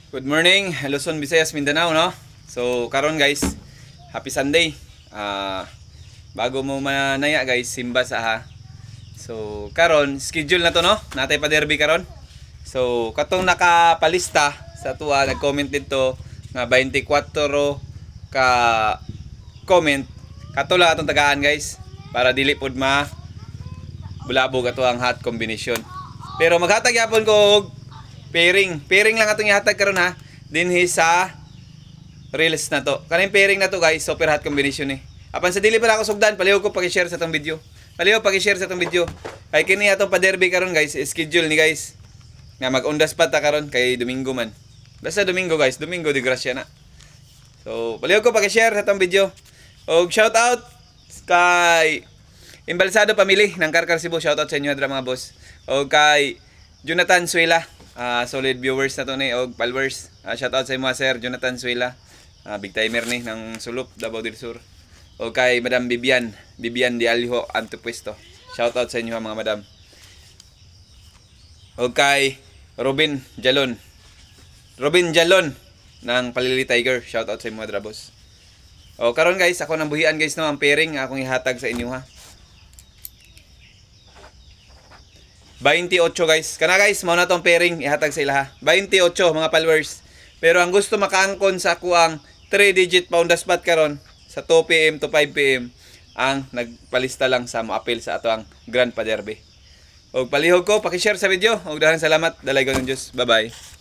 Good morning, Luzon, Visayas, Mindanao, no? So, karon guys, happy Sunday. Bago mo manaya guys, simba sa ha. So, karon schedule na to, no? Natay pa derby karon. So, katong nakapalista sa tuwa, nag-comment dito nga 24 ka comment. Katula atong tagaan guys, para dili pod ma bulabog ato ang hot combination. Pero maghatag yapon ko og pairing. Pairing lang atong ihatag karon ha. Dinhi sa reels na to. Kaning pairing na to guys, super hot combination eh. Apan sa dili pala ako sugdan, palihog ko paki-share sa tong video. Palihog paki-share sa tong video. Kay kini atong pa-derby karon guys, schedule ni guys. Nga mag-ondas pa ta karon kay Domingo man. Basta Domingo guys, Domingo de Gracia na. So, palihog ko paki-share sa tong video. Og shout out kay Imbalsado Family ng Karkar Cebu. Shout out sa inyo mga boss. Og kay Jonathan Suela. Solid viewers na to ni og followers. Shout out sa imo sir Jonathan Suela. Big timer ni ng Sulup, Davao del Sur. O kay Madam Bibian de Alijo Antepuesto. Shout out sa inyo mga madam. O kay Robin Jalon ng Palili Tiger. Shout out sa inyo mga drabos. O karon guys, ako nang buhian guys no ang pairing akong ihatag sa inyo ha. 28 guys. Kana guys, mao na tong pairing ihatag sa ilaha. 28 mga followers. Pero ang gusto makaangkon sa ako ang 3-digit pound spot karon sa 2 PM to 5 PM ang nagpalista lang sa mo-appeal sa ato ang Grand Pa Derby. Og palihog ko, paki-share sa video. Og daghang salamat. Dalay ko ng Diyos. Bye-bye.